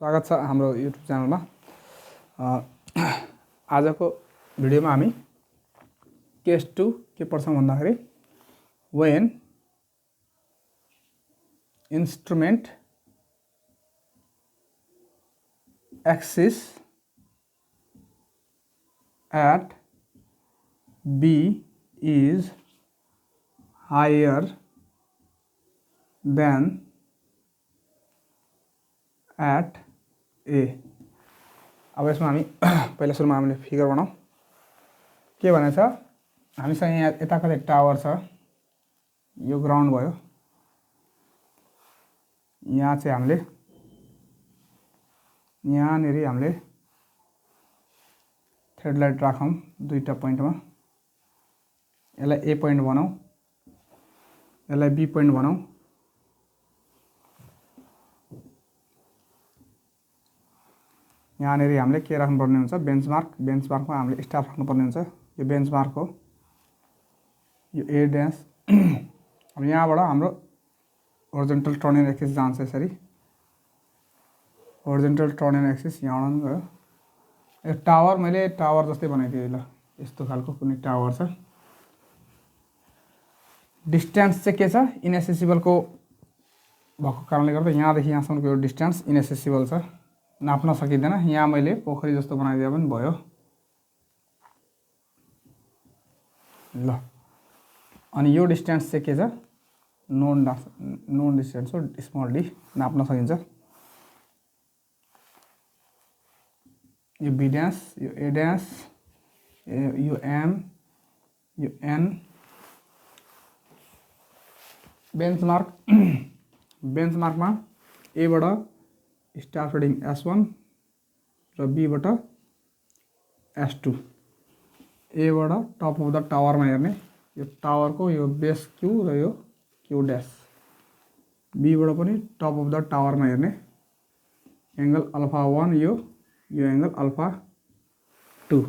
स्वागत छ हाम्रो युट्युब च्यानलमा। आजको भिडियोमा हामी केस 2 के पढ्छौं भन्दाखेरि when instrument axis at B is higher than at A। अब यसमा हामी पहिला सुरुमा हामीले फिगर बनाऊ। के भनेछ, हामीसँग यहाँ यताकतै टावर छ, यो ग्राउन्ड भयो। यहाँ चाहिँ हामीले यहाँनेरि हामीले थ्रेड लाइट राखौं दुईटा पोइन्टमा। यसलाई ए पोइन्ट बनाऊ, यसलाई बी पोइन्ट बनाऊ। यहाँनेरि हामीले के राख्नुपर्ने हुन्छ, बेन्चमार्क। बेन्चमार्कमा हामीले स्टाफ राख्नुपर्ने हुन्छ। यो बेन्चमार्क हो, यो ए ड्यास। अब यहाँबाट हाम्रो होरिजोन्टल टर्निङ एक्सिस जान्छ यसरी। होरिजोन्टल टर्निङ एक्सिस यहाँबाट गयो। यो टावर मैले टावर जस्तै बनाइदिएँ ल, यस्तो खालको कुनै टावर छ। डिस्टेन्स चाहिँ के छ, इनएसेसिबलको भएको कारणले गर्दा यहाँदेखि यहाँसम्मको यो डिस्टेन्स इनएसेसिबल छ, नाप्न सकिँदैन। यहाँ मैले पोखरी जस्तो बनाइदिए पनि भयो ल। अनि यो डिस्टेन्स चाहिँ के छ, नोन डिस्टेन्स हो, स्मल डी, नाप्न सकिन्छ। यो बी ड्यास, यो ए ड्यास, यो एम, यो एन। बेन्चमार्क, बेन्चमार्कमा एबाट स्टाफ रिडिङ S1 र बीबाट S2। एबाट टप अफ द टावरमा हेर्ने, यो टावरको यो बेस क्यू र यो क्यू ड्यास। बीबाट पनि टप अफ द टावरमा हेर्ने, एंगल अल्फा 1 यो एंगल अल्फा 2।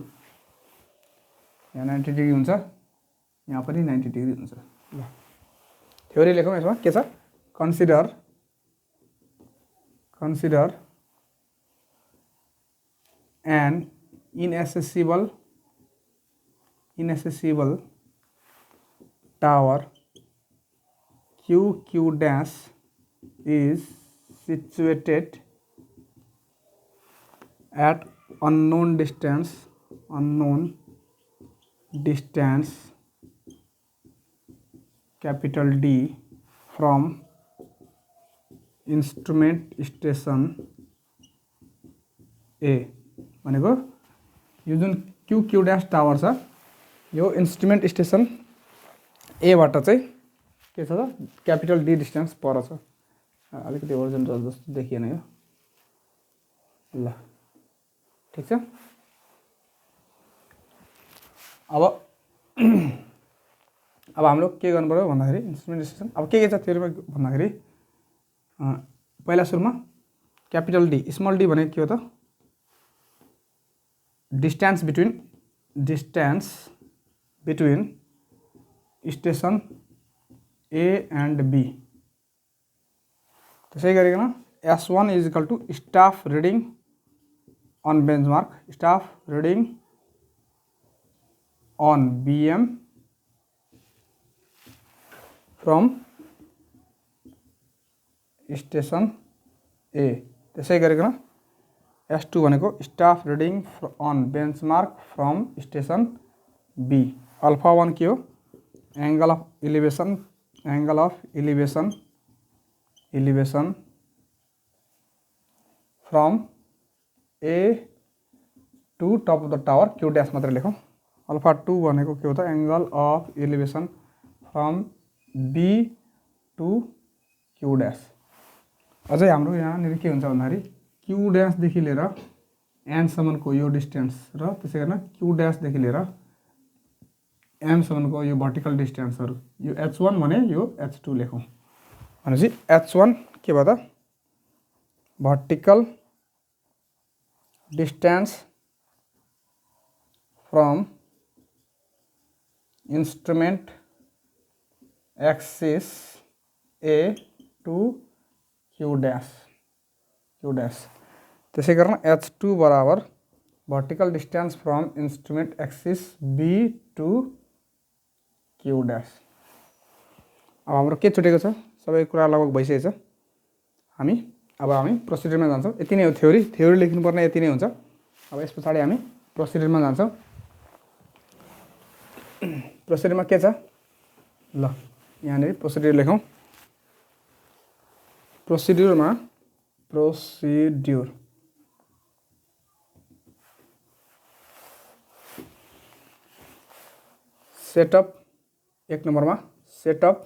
यहाँ 90 डिग्री हुन्छ, यहाँ पनि 90 डिग्री हुन्छ ल। थ्योरी लेखौँ। यसमा के छ, consider an inaccessible tower QQ dash is situated at unknown distance capital D from instrument station A। भनेको यो जुन QQ ड्यास टावर छ, यो इन्स्ट्रुमेन्ट स्टेसन ए बाट चाहिँ के छ त, क्यापिटल डी डिस्टेन्स पर छ। अलिकति होरिजोन्टल जस्तो देखिएन यो ल, ठीक छ। अब हाम्रो के गर्नु पर्यो भन्दाखेरि इन्स्ट्रुमेन्ट स्टेसन अब के छ थ्योरीमा भन्दाखेरि पहिला सुरुमा क्यापिटल डी, स्मल डी भनेको के हो त, distance between station A and B. त्यसै गरिकन S1 is equal to staff reading on benchmark, staff reading on BM from station A. त्यसै गरिकन S2 भनेको staff reading on benchmark from station B. Alpha 1 के हो, angle of elevation from A to top of the tower, Q dash मात्र लेखौँ। Alpha 2 भनेको के हो त, angle of elevation from B to Q dash. अझै हाम्रो यहाँनिर के हुन्छ भन्दाखेरि क्यू ड्यासदेखि लिएर एनसम्मको यो डिस्टेन्स र त्यसै गर्न क्यू ड्यासदेखि लिएर एमसम्मको यो भर्टिकल डिस्टेन्सहरू, यो H1 भने यो H2 लेखौँ। भनेपछि H1 के भयो त, vertical distance from instrument axis A to Q dash। त्यसै गर्न H2 बराबर vertical distance from instrument axis B to Q dash। अब हाम्रो के छुटेको छ, सबै कुरा लगभग भइसकेको छ। अब हामी प्रोसिडियरमा जान्छौँ। यति नै हो थ्योरी लेख्नुपर्ने यति नै हुन्छ। अब यस पछाडि हामी प्रोसिडियरमा जान्छौँ। प्रोसिडियरमा के छ ल, यहाँनिर प्रोसिडियर लेखौँ। प्रोसिड्युर सेटअप 1 नम्बरमा setup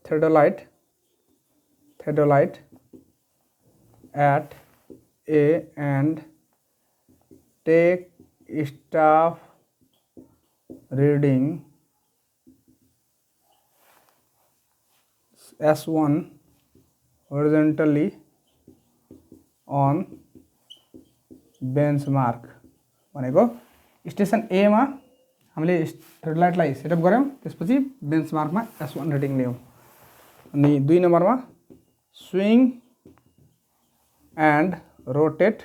theodolite at A and take staff reading S1 horizontally on benchmark। भनेको स्टेसन ए मा हामीले हेडलाइटलाई सेटअप गऱ्यौँ, त्यसपछि बेन्चमार्कमा S1 रिडिङ लियौँ। अनि 2 नम्बरमा swing and rotate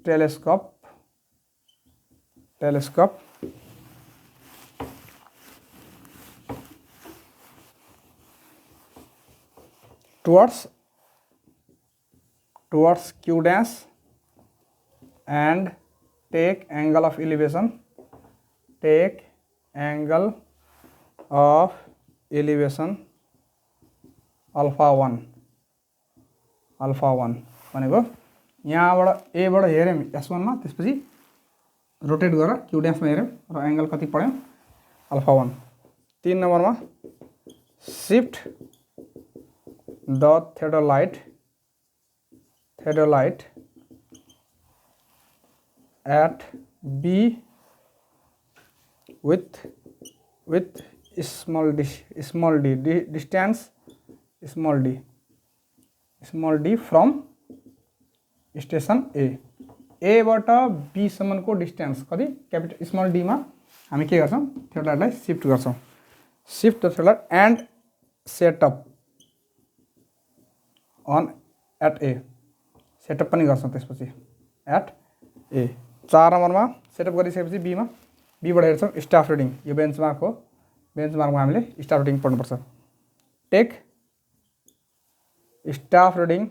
telescope towards Q dash and take angle of elevation alpha 1 भनेको यहाँबाट ए बाट हेर्यौँ S1 मा, त्यसपछि रोटेट गरेर Q dash मा हेर्यौँ र एंगल कति पढ्यौँ अल्फा 1। 3 नम्बरमा shift the theodolite at B with small d distance from station A बाट बी सम्मको डिस्टेन्स कति क्यापिटल स्मल डी मा हामी के गर्छौं, थियोडोलाइटलाई शिफ्ट गर्छौं। Shift the theodolite and setup on at a, setup पनि गर्छौं त्यसपछि एट ए। 4 नम्बरमा सेटअप गरिसकेपछि बी मा, बी बाट हेर्छौं स्टाफ रिडिङ। यो बेन्चमार्क हो, बेन्चमार्कमा हामीले स्टाफ रिडिङ पढ्नुपर्छ। Take staff reading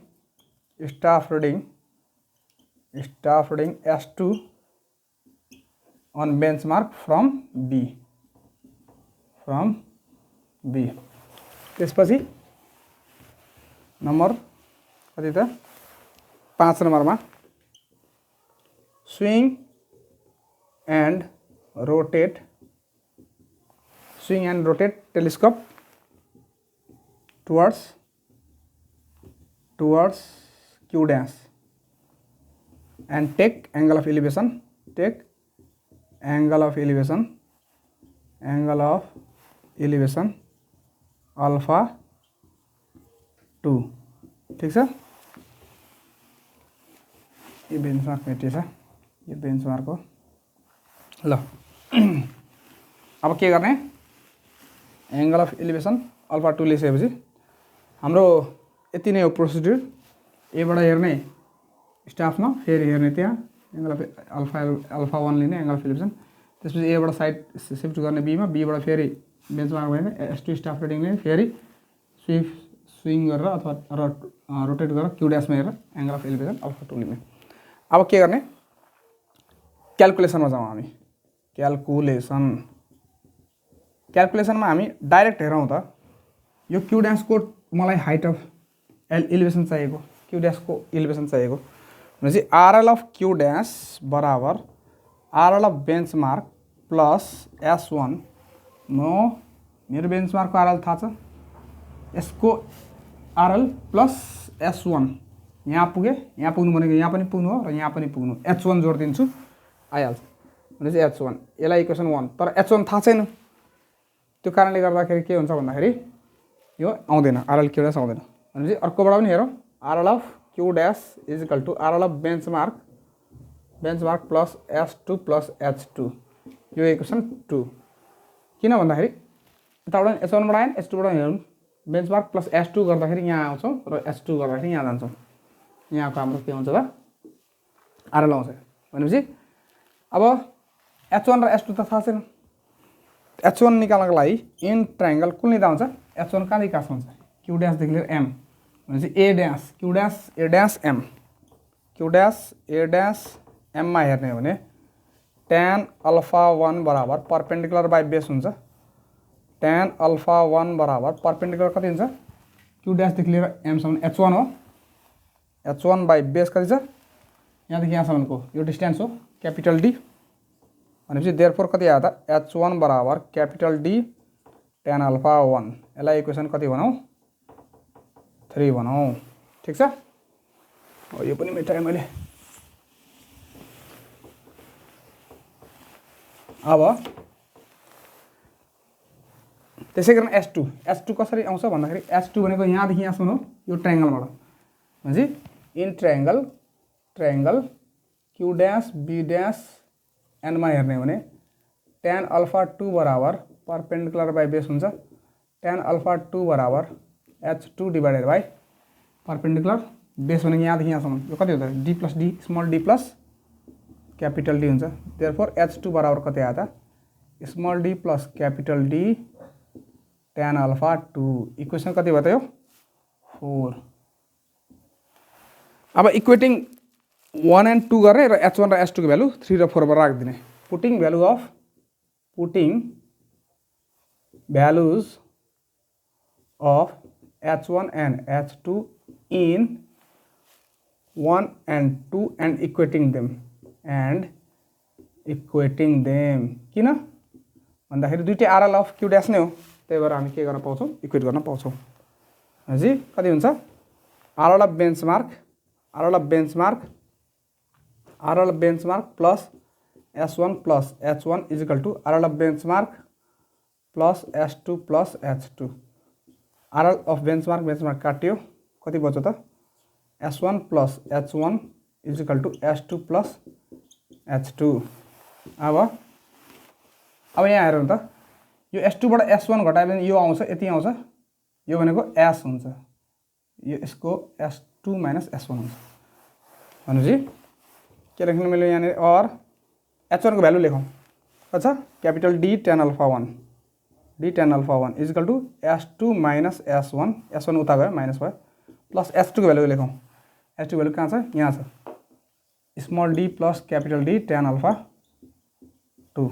S2 on benchmark from B। त्यसपछि नम्बर कति त 5 नम्बरमा swing and rotate telescope towards Q dash and take angle of elevation alpha 2। ठीक छ, यो बेन्चमार्क मेट्री छ, यो बेन्चमार्क हो। ल अब के गर्ने, एंगल अफ एलिभेसन अल्फा 2 लिइसकेपछि हाम्रो यति नै हो प्रोसिड्युर। ए बाट हेर्ने स्टाफमा, फेरि हेर्ने त्यहाँ एंगल अफ अल्फा 1 लिने एंगल अफ एलिभेसन, त्यसपछि ए बाट साइड शिफ्ट गर्ने बी मा, बी बाट फेरि बेन्चमार्क गर्ने S2 स्टाफ रिडिङ लिने, फेरि स्विङ गरेर अथवा रोटेट गरेर Q ड्याशमा हेरेर एंगल अफ एलिभेसन अल्फा 2 लिने। अब के गर्ने, क्याल्कुलेसनमा जाउँ हामी। क्याल्कुलेसनमा हामी डाइरेक्ट हेरौँ त, यो Q ड्याशको मलाई हाइट अफ एलिभेसन चाहिएको, Q ड्याशको एलिभेसन चाहिएको भनेपछि RL अफ Q ड्याश बराबर RL of benchmark plus S1। मेरो बेन्चमार्कको RL थाहा छ, यसको RL प्लस S1। यहाँ पुगे, यहाँ पुग्नु भनेको यहाँ पनि पुग्नु हो र यहाँ पनि पुग्नु, H1 जोडिदिन्छु आइहाल्छ भनेपछि H1। यसलाई इक्वेसन 1, तर H1 थाहा छैन, त्यो कारणले गर्दाखेरि के हुन्छ भन्दाखेरि यो आउँदैन, RL Q ड्याश आउँदैन। भनेपछि अर्कोबाट पनि हेरौँ, RL of Q dash is equal to RL of benchmark plus S2 plus H2, यो इक्वेसन 2। किन भन्दाखेरि यताबाट H1 बाट आएन, H2 बाट हेरौँ, बेन्चमार्क प्लस S2 गर्दाखेरि यहाँ आउँछौँ र S2 गर्दाखेरि यहाँ जान्छौँ। यहाँको हाम्रो के हुन्छ त आरएल आउँछ। भनेपछि अब H1 र S2 त थाहा छैन। H1 निकाल्नको लागि इन ट्रायंगल कुन लिँदा हुन्छ? H1 कहाँदेखि कहाँसम्म हुन्छ? Q ड्यासदेखि लिएर M भनेपछि A dash Q dash A dash M Q dash A dash M मा हेर्ने हो भने tan अल्फा 1 बराबर परपेन्डिकुलर बाई बेस हुन्छ। tan अल्फा 1 बराबर परपेन्डिकुलर कति हुन्छ? Q ड्यासदेखि लिएर M सम्म H1 हो। H1 बाई बेस कति छ? यहाँदेखि यहाँसम्मको यो डिस्टेन्स हो क्यापिटल D। भनेपछि देयरफोर कति आयो त? H1 बराबर क्यापिटल D tan अल्फा 1। यसलाई इक्वेसन कति बनाऊ? 3 बनाऊ। ठिक छ। यो पनि मेटाएँ मैले। अब त्यसै गरी S2 कसरी आउँछ भन्दाखेरि S2 भनेको यहाँदेखि यहाँसम्म हो यो ट्रायंगलबाट। भनेपछि in triangle Q dash B dash N मा हेर्ने हो भने tan अल्फा 2 बराबर परपेन्डिकुलर बाई बेस हुन्छ। tan अल्फा 2 बराबर H2 divided by perpendicular base भनेको यहाँदेखि यहाँसम्म यो कति हुन्छ? D plus D small d plus capital D हुन्छ। देयरफोर H2 बराबर कति आयो त? Small d plus capital D tan alpha 2। Equation कति भयो त यो? 4। अब इक्वेटिङ 1 and 2 गर्ने र H1 र S2 को भ्यालु 3 र 4 मा राखिदिने। Putting values of H1 and H2 in 1 and 2 and equating them किन भन्दाखेरि दुईटै आरएल अफ Q ड्यास नै हो। त्यही भएर हामी के गर्न पाउँछौँ? इक्वेट गर्न पाउँछौँ। जी कति हुन्छ? RL of benchmark plus S1 plus H1 is equal to RL of benchmark plus S2 plus H2। RL of benchmark काट्यो कति बच्यो त? S1 plus H1 is equal to S2 plus H2। अब यहाँ हेरौँ त यो S2 बाट S1 घटायो भने यो आउँछ, यति आउँछ। यो भनेको S हुन्छ। यो यसको S2 माइनस S1 हुन्छ। भनेपछि के लेख्नु मैले यहाँ और H1 को भ्यालु लेखौँ। अच्छा capital D tan alpha 1 is equal to S2 minus S1 उता गयो माइनस भयो प्लस S2 को भ्यालु लेखौँ। S2 भ्यालु कहाँ छ? यहाँ छ। Small d plus capital D tan alpha 2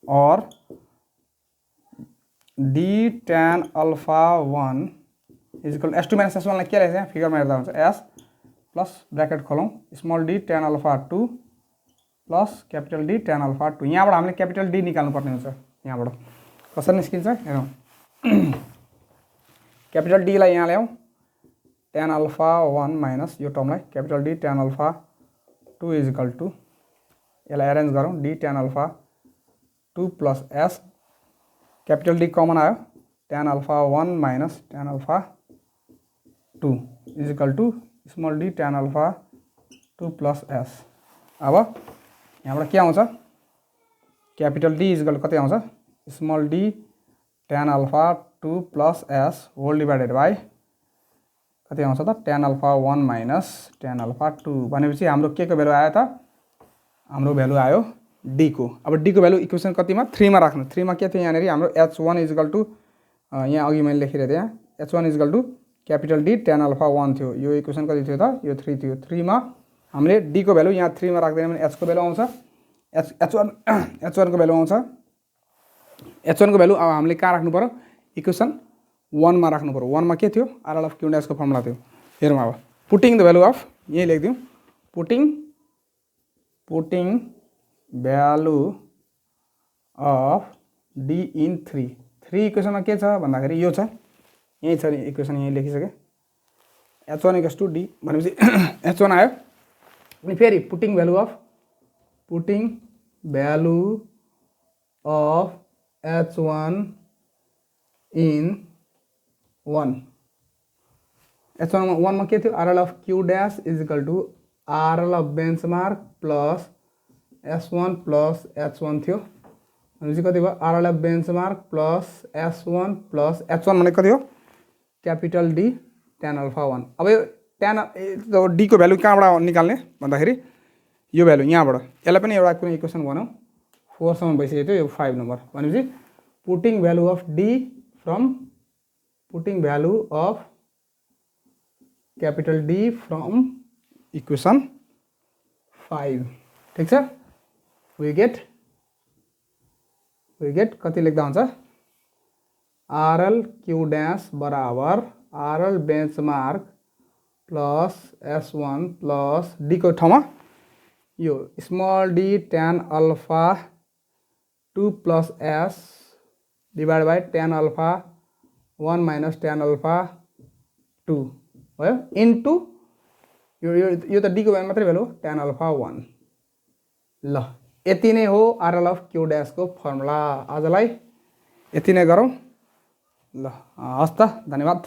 और D tan alpha 1 is equal S2 minus S1 लाई के लेख्छ? यहाँ फिगरमा हेर्दा हुन्छ S प्लस ब्रैकेट खोलौँ small d tan alpha 2 plus capital D tan alpha 2। यहाँबाट हामीले क्यापिटल D निकाल्नु पर्ने हुन्छ। यहाँबाट कसरी निस्किन्छ हेरौँ। क्यापिटल D लाई यहाँ ल्याउँ tan अल्फा 1 माइनस यो टर्मलाई capital D tan alpha 2 is equal to यसलाई एरेन्ज गरौँ D tan alpha 2 plus S capital D common आयो tan alpha 1 minus tan alpha 2 is equal to small d tan alpha 2 plus S। अब यहाँबाट के आउँछ? Capital D is equal कति आउँछ? Small d tan alpha 2 plus S whole divided by कति आउँछ त? tan alpha 1 minus tan alpha 2। भनेपछि हाम्रो के को भ्यालु आयो त? हाम्रो भ्यालु आयो D को। अब D को भ्यालु इक्वेसन कतिमा? 3 मा राख्नु। 3 मा के थियो यहाँनिर हाम्रो H1 इज इक्वल टू यहाँ अघि मैले लेखिरहेको थिएँ यहाँ H1 is equal to capital D tan alpha 1 थियो। यो इक्वेसन कति थियो त? यो 3 थियो। 3 मा हामीले D को भ्यालु यहाँ 3 मा राख्दैन भने H को भ्यालु आउँछ। H1 को भ्यालु आउँछ। H1 को भ्यालु अब हामीले कहाँ राख्नु पर्यो? इक्वेसन 1 मा राख्नु पर्यो। 1 मा के थियो? आरएल अफ Q ड्यास को फर्मुला थियो। हेरौँ अब पुटिङ द भ्यालु अफ यही लेखिदिउँ putting value of D in 3 इक्वेसनमा के छ भन्दाखेरि यो छ। यही छ नि इक्वेसन यही लेखिसके। H1 इक्वल्स टू D भनेपछि H1 आयो। अनि फेरि putting value of H1 in 1 H1 मा के थियो? RL of Q dash is equal to RL of benchmark plus S1 plus H1 थियो। भनेपछि कति भयो? RL of benchmark plus S1 plus H1 भनेको कति हो? Capital D tan alpha 1। अब यो tan डी को भ्यालु कहाँबाट निकाल्ने भन्दाखेरि यो भ्यालु यहाँबाट, यसलाई पनि एउटा कुनै इक्वेसन भनौँ 4 सम्म भइसक्यो थियो, यो 5 नम्बर भनेपछि putting value of D from putting value of capital D from equation 5। ठिक छ, वी गेट कति लेख्दा हुन्छ आरएल क्यू ड्यास बराबर RL benchmark plus S1 plus D को ठाउँमा यो small D tan alpha 2 plus S divide by tan alpha 1 minus tan alpha 2 भयो इन्टु यो त डी को भ्यालु मात्रै भ्यालु tan अल्फा 1। ल यति नै हो आरएल अफ क्यू ड्यास को फर्मुला। आजलाई यति नै गरौँ। ल हस् त, धन्यवाद।